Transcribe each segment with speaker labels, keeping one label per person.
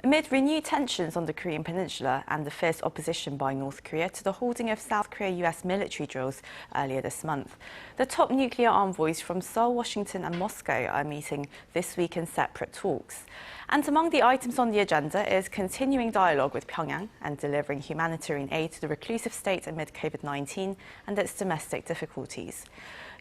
Speaker 1: Amid renewed tensions on the Korean Peninsula and the fierce opposition by North Korea to the holding of South Korea-U.S. military drills earlier this month, the top nuclear envoys from Seoul, Washington and Moscow are meeting this week in separate talks. And among the items on the agenda is continuing dialogue with Pyongyang and delivering humanitarian aid to the reclusive state amid COVID-19 and its domestic difficulties.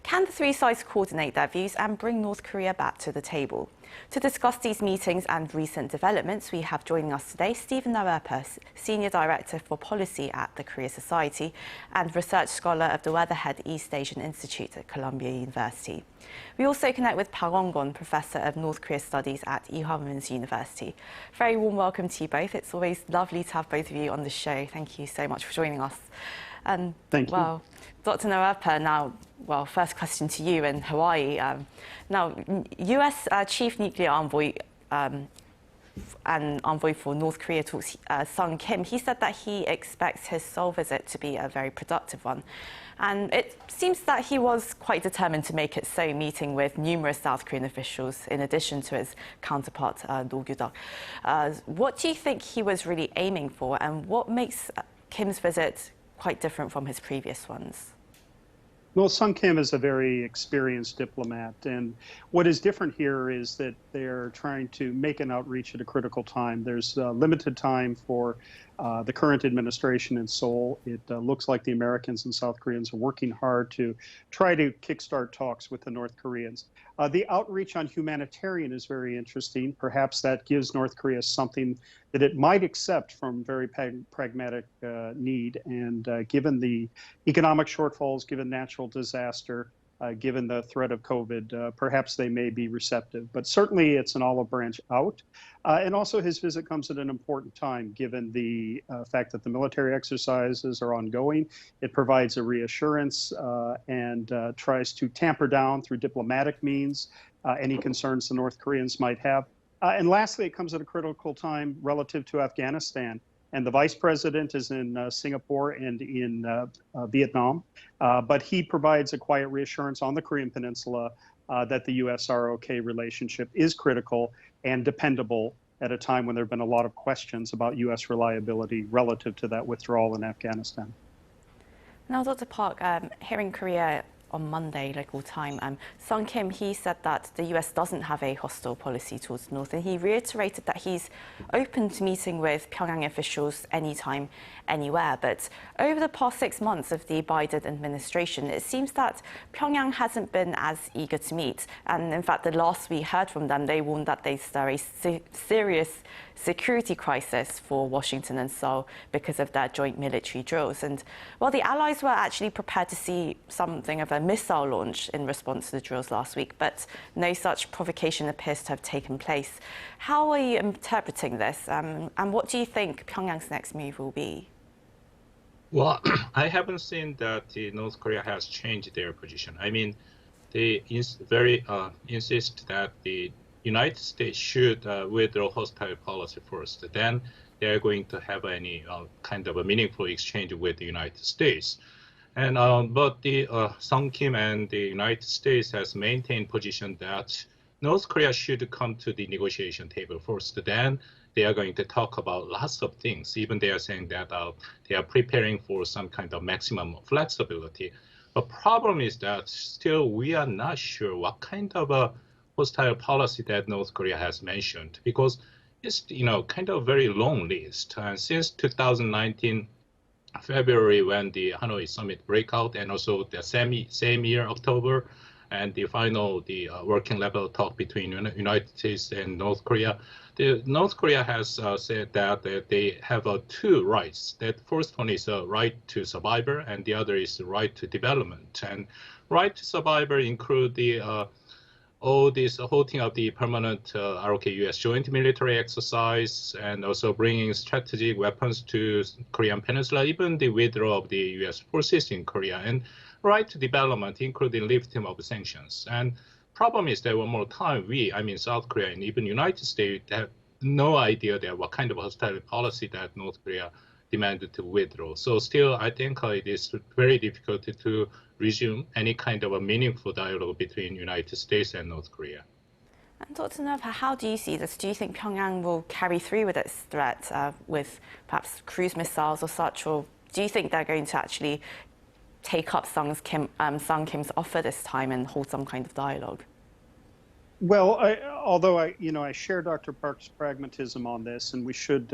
Speaker 1: Can the three sides coordinate their views and bring North Korea back to the table? To discuss these meetings and recent developments, we have joining us today Stephen NOERPER, Senior Director for Policy at the Korea Society and Research Scholar of the Weatherhead East Asian Institute at Columbia University. We also connect with Pyeongyang, Professor of North Korea Studies at Ewha University. Very warm welcome to you both. It's always lovely to have both of you on the show. Thank you so much for joining us.
Speaker 2: Thank you.
Speaker 1: Well, Dr. NOERPER, now, first question to you in Hawaii. Now, U.S. Chief Nuclear Envoy and envoy for North Korea talks, Sung Kim, he said that he expects his Seoul visit to be a very productive one. And it seems that he was quite determined to make it so, meeting with numerous South Korean officials, in addition to his counterpart, Do Gyu-duk. What do you think he was really aiming for, and what makes Kim's visit quite different from his previous ones?
Speaker 2: Well, Sung Kim is a very experienced diplomat, and what is different here is that they're trying to make an outreach at a critical time. There's limited time for the current administration in Seoul. It looks like the Americans and South Koreans are working hard to try to kickstart talks with the North Koreans. The outreach on humanitarian is very interesting. Perhaps that gives North Korea something that it might accept from very pragmatic need. And given the economic shortfalls, given natural disaster, given the threat of COVID, perhaps they may be receptive. But certainly it's an olive branch out. And also his visit comes at an important time, given the fact that the military exercises are ongoing. It provides a reassurance and tries to tamper down through diplomatic means any concerns the North Koreans might have. And lastly, it comes at a critical time relative to Afghanistan. And the vice president is in Singapore and in Vietnam. But he provides a quiet reassurance on the Korean Peninsula that the U.S.-ROK relationship is critical and dependable at a time when there have been a lot of questions about U.S. reliability relative to that withdrawal in Afghanistan.
Speaker 1: Now, Dr. Park, here in Korea on Monday, local time, Sung Kim, he said that the US doesn't have a hostile policy towards the North, and he reiterated that he's open to meeting with Pyongyang officials anytime, anywhere. But over the past 6 months of the Biden administration, it seems that Pyongyang hasn't been as eager to meet. And in fact, the last we heard from them, they warned that there's a serious security crisis for Washington and Seoul because of their joint military drills. And while the allies were actually prepared to see something of a missile launch in response to the drills last week, but no such provocation appears to have taken place. How are you interpreting this? And what do you think Pyongyang's next move will be?
Speaker 3: Well, I haven't seen that North Korea has changed their position. I mean, they very insist that the United States should withdraw hostile policy first. Then they are going to have any kind of a meaningful exchange with the United States. And but the Sung Kim and the United States has maintained position that North Korea should come to the negotiation table first. Then they are going to talk about lots of things. Even they are saying that they are preparing for some kind of maximum flexibility. The problem is that still we are not sure what kind of a hostile policy that North Korea has mentioned, because it's kind of very long list. And since 2019 February, when the Hanoi summit breakout, and also the same year October, and the final working level talk between United States and North Korea, the North Korea has said that they have two rights. That first one is a right to survivor, and the other is the right to development. And right to survivor include the all this halting of the permanent ROK-U.S. joint military exercise, and also bringing strategic weapons to Korean Peninsula, even the withdrawal of the U.S. forces in Korea, and right to development, including lifting of sanctions. And problem is that one more time, South Korea and even United States have no idea that what kind of hostile policy that North Korea demanded to withdraw. So still, I think it is very difficult to resume any kind of a meaningful dialogue between United States and North Korea.
Speaker 1: Dr. NOERPER, how do you see this? Do you think Pyongyang will carry through with its threat with perhaps cruise missiles or such, or do you think they're going to actually take up Sung Kim's offer this time and hold some kind of dialogue?
Speaker 2: Well, although I share Dr. Park's pragmatism on this, and we should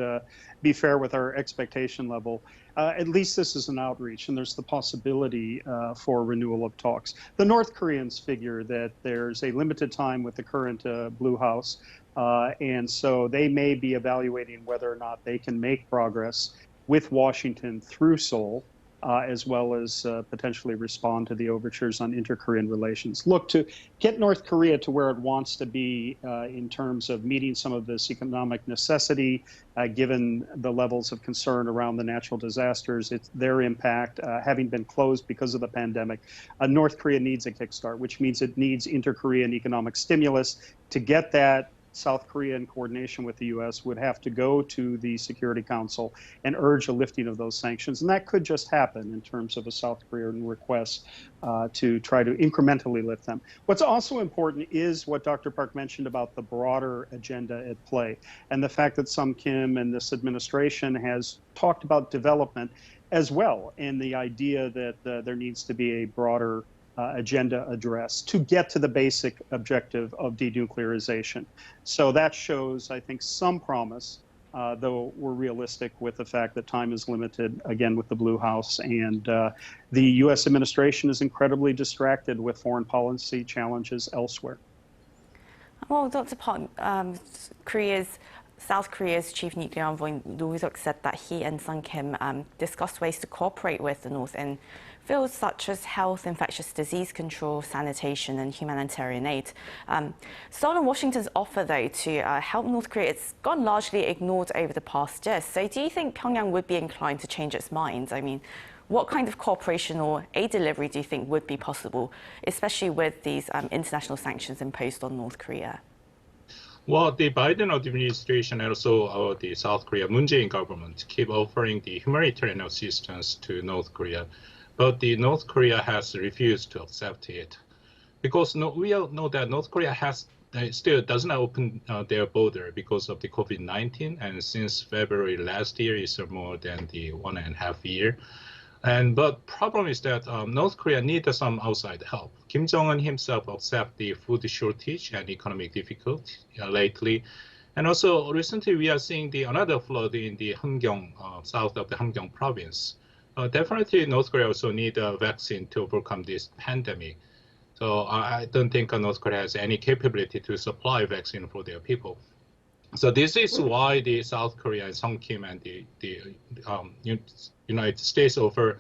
Speaker 2: be fair with our expectation level, at least this is an outreach, and there's the possibility for renewal of talks. The North Koreans figure that there's a limited time with the current Blue House, and so they may be evaluating whether or not they can make progress with Washington through Seoul, as well as potentially respond to the overtures on inter-Korean relations. Look, to get North Korea to where it wants to be in terms of meeting some of this economic necessity, given the levels of concern around the natural disasters, their impact, having been closed because of the pandemic, North Korea needs a kickstart, which means it needs inter-Korean economic stimulus. To get that, South Korea, in coordination with the U.S., would have to go to the Security Council and urge a lifting of those sanctions. And that could just happen in terms of a South Korean request to try to incrementally lift them. What's also important is what Dr. Park mentioned about the broader agenda at play, and the fact that Sung Kim and this administration has talked about development as well, and the idea that there needs to be a broader agenda address to get to the basic objective of denuclearization. So that shows, I think, some promise, though we're realistic with the fact that time is limited, again, with the Blue House. And the U.S. administration is incredibly distracted with foreign policy challenges elsewhere.
Speaker 1: Well, Dr. Park, South Korea's chief nuclear envoy, Ewha, said that he and Sung Kim discussed ways to cooperate with the North in fields such as health, infectious disease control, sanitation, and humanitarian aid. Seoul and Washington's offer, though, to help North Korea, it's gone largely ignored over the past year. So do you think Pyongyang would be inclined to change its mind? I mean, what kind of cooperation or aid delivery do you think would be possible, especially with these international sanctions imposed on North Korea?
Speaker 3: Well, the Biden administration and also the South Korea Moon Jae-in government keep offering the humanitarian assistance to North Korea, but the North Korea has refused to accept it, because we all know that North Korea still does not open their border because of the COVID-19, and since February last year is more than the 1.5 years. But problem is that North Korea needs some outside help. Kim Jong-un himself accepted the food shortage and economic difficulty lately. And also recently we are seeing another flood in the Hamgyong, south of the Hamgyong province. Definitely North Korea also needs a vaccine to overcome this pandemic. So I don't think North Korea has any capability to supply vaccine for their people. So this is why the South Korea and Sung Kim and the United States offer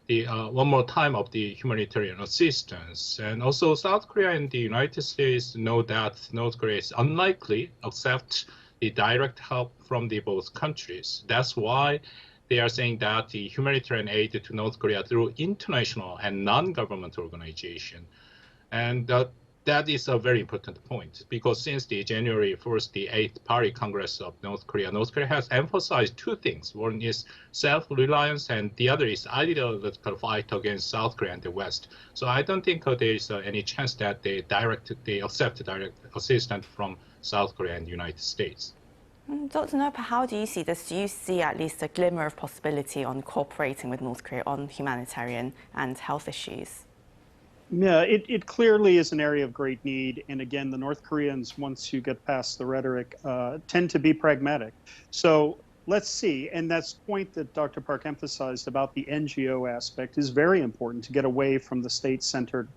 Speaker 3: the one more time of the humanitarian assistance. And also South Korea and the United States know that North Korea is unlikely to accept the direct help from both countries. That's why they are saying that the humanitarian aid to North Korea through international and non-government organization. And that is a very important point, because since the January 1st, the 8th Party Congress of North Korea has emphasized two things. One is self-reliance, and the other is ideological fight against South Korea and the West. So I don't think there is any chance that they accept direct assistance from South Korea and the United States.
Speaker 1: Dr. NOERPER, how do you see this? Do you see at least a glimmer of possibility on cooperating with North Korea on humanitarian and health issues?
Speaker 2: Yeah, it clearly is an area of great need. And again, the North Koreans, once you get past the rhetoric, tend to be pragmatic. So let's see. And that's the point that Dr. Park emphasized about the NGO aspect is very important, to get away from the state-centered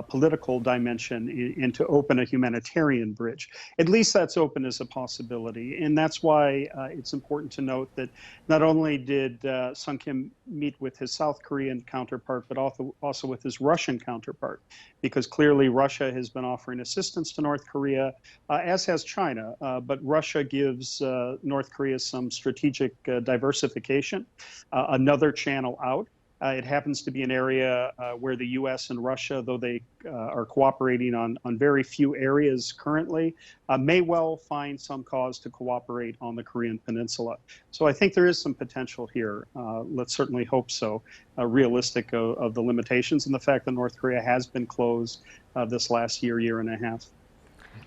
Speaker 2: political dimension and to open a humanitarian bridge. At least that's open as a possibility. And that's why it's important to note that not only did Sung Kim meet with his South Korean counterpart, but also with his Russian counterpart, because clearly Russia has been offering assistance to North Korea, as has China. But Russia gives North Korea some strategic diversification, another channel out. It happens to be an area where the U.S. and Russia, though they are cooperating on very few areas currently, may well find some cause to cooperate on the Korean Peninsula. So I think there is some potential here. Let's certainly hope so, realistic of the limitations and the fact that North Korea has been closed this last year and a half.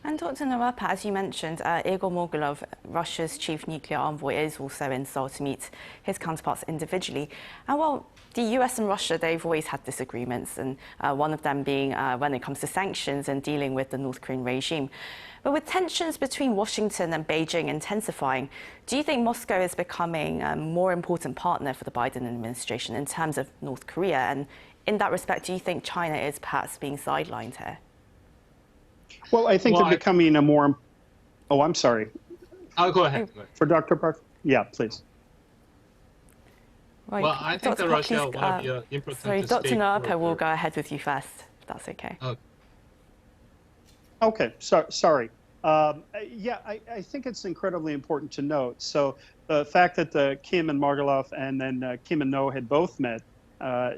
Speaker 1: And Dr. NOERPER, as you mentioned, Igor Morgulov, Russia's chief nuclear envoy, is also in Seoul to meet his counterparts individually. And while the US and Russia, they've always had disagreements, and one of them being when it comes to sanctions and dealing with the North Korean regime. But with tensions between Washington and Beijing intensifying, do you think Moscow is becoming a more important partner for the Biden administration in terms of North Korea? And in that respect, do you think China is perhaps being sidelined here?
Speaker 2: Well, I think they're becoming a more... Oh, I'm sorry.
Speaker 3: I'll go ahead.
Speaker 2: For Dr. Park? Yeah, please.
Speaker 1: Right.
Speaker 3: Well, I think that Russia will be an important
Speaker 1: Sorry, Dr. NOERPER will go ahead with you first, if that's okay.
Speaker 2: Okay, sorry. Yeah, I think it's incredibly important to note. So the fact that Kim and Margolov and then Kim and No had both met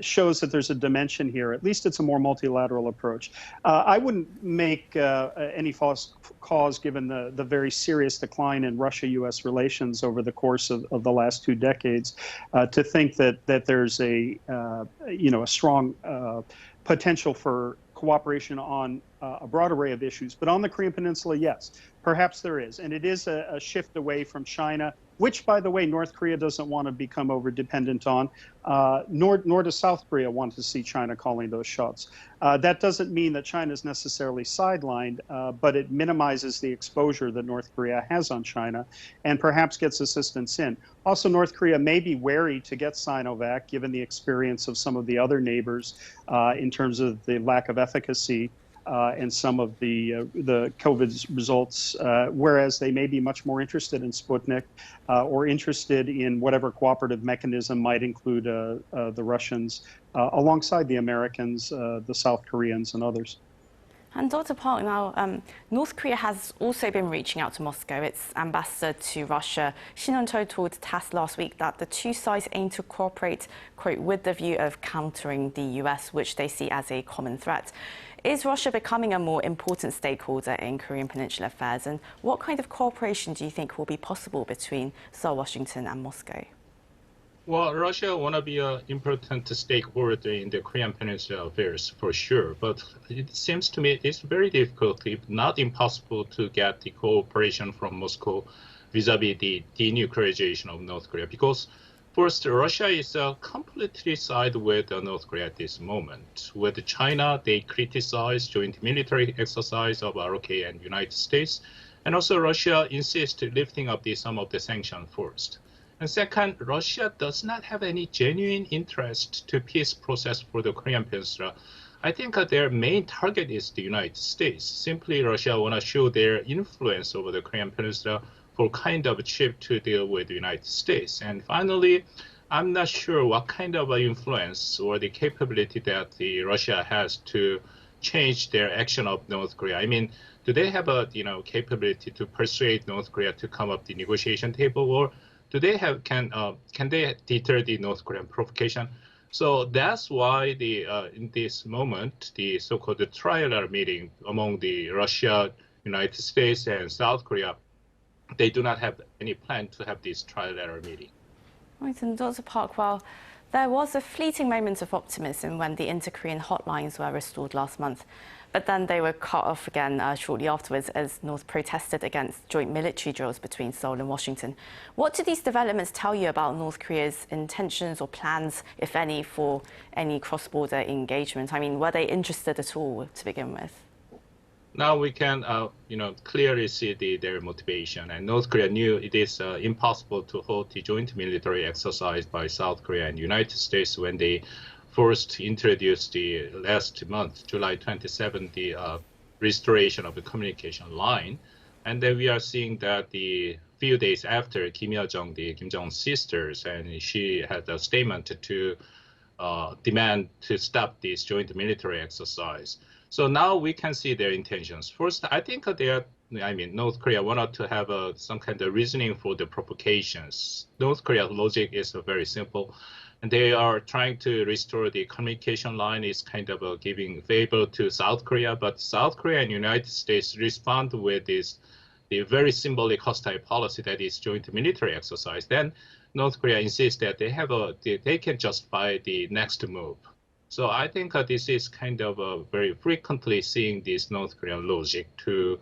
Speaker 2: shows that there's a dimension here. At least it's a more multilateral approach. I wouldn't make any false cause, given the very serious decline in Russia-U.S. relations over the course of the last 2 decades, to think that there's a strong potential for cooperation on a broad array of issues. But on the Korean Peninsula, yes, perhaps there is. And it is a shift away from China, which, by the way, North Korea doesn't want to become over-dependent on, nor does South Korea want to see China calling those shots. That doesn't mean that China is necessarily sidelined, but it minimizes the exposure that North Korea has on China and perhaps gets assistance in. Also, North Korea may be wary to get Sinovac, given the experience of some of the other neighbors in terms of the lack of efficacy and some of the COVID results, whereas they may be much more interested in Sputnik or interested in whatever cooperative mechanism might include the Russians alongside the Americans, the South Koreans, and others.
Speaker 1: And Dr. Park, now, North Korea has also been reaching out to Moscow. Its ambassador to Russia, Shin Won-chol, told TASS last week that the two sides aim to cooperate, quote, with the view of countering the US, which they see as a common threat. Is Russia becoming a more important stakeholder in Korean Peninsula affairs? And what kind of cooperation do you think will be possible between Seoul, Washington, and Moscow?
Speaker 3: Well, Russia want to be an important stakeholder in the Korean Peninsula affairs for sure, but it seems to me it's very difficult, if not impossible, to get the cooperation from Moscow vis-a-vis the denuclearization of North Korea, because first, Russia is completely side with North Korea at this moment. With China, they criticize joint military exercise of ROK and United States, and also Russia insists lifting up some of the sanctions first. And second, Russia does not have any genuine interest to peace process for the Korean Peninsula. I think their main target is the United States. Simply, Russia want to show their influence over the Korean Peninsula for kind of chip to deal with the United States. And finally, I'm not sure what kind of influence or the capability that Russia has to change their action of North Korea. I mean, do they have a capability to persuade North Korea to come up the negotiation table, or do they have can they deter the North Korean provocation? So that's why in this moment the so-called trilateral meeting among the Russia, United States, and South Korea, they do not have any plan to have this trilateral meeting.
Speaker 1: Right, and Dr. Park, well, there was a fleeting moment of optimism when the inter-Korean hotlines were restored last month, but then they were cut off again shortly afterwards as North protested against joint military drills between Seoul and Washington. What do these developments tell you about North Korea's intentions or plans, if any, for any cross-border engagement? I mean, were they interested at all to begin with?
Speaker 3: Now we can, clearly see their motivation. And North Korea knew it is impossible to hold the joint military exercise by South Korea and United States when they first introduced the last month, July 27, the restoration of the communication line. And then we are seeing that the few days after Kim Yo-jong, the Kim Jong-un's sisters, and she had a statement to demand to stop this joint military exercise. So now we can see their intentions. First, I think North Korea wanted to have some kind of reasoning for the provocations. North Korea's logic is very simple. And they are trying to restore the communication line, is kind of giving favor to South Korea, but South Korea and United States respond with the very symbolic hostile policy that is joint military exercise. Then North Korea insists that they can justify the next move. So I think this is kind of very frequently seeing this North Korean logic to,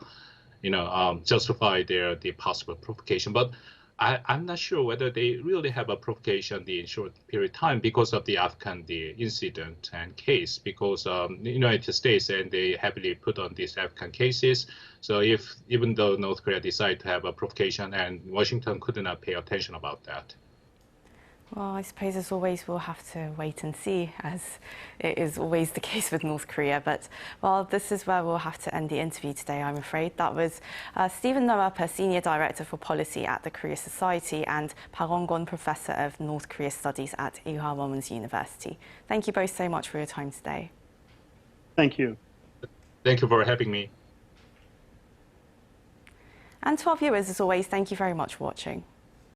Speaker 3: justify the possible provocation. But I'm not sure whether they really have a provocation in short period of time because of the Afghan incident and case, because the United States and they heavily put on these Afghan cases. So even though North Korea decide to have a provocation, and Washington could not pay attention about that.
Speaker 1: Well, I suppose as always we'll have to wait and see, as it is always the case with North Korea. But, well, this is where we'll have to end the interview today, I'm afraid. That was Stephen NOERPER, Senior Director for Policy at the Korea Society, and Park Won, Professor of North Korea Studies at Ewha Women's University. Thank you both so much for your time today.
Speaker 2: Thank you.
Speaker 3: Thank you for having me.
Speaker 1: And to our viewers, as always, thank you very much for watching.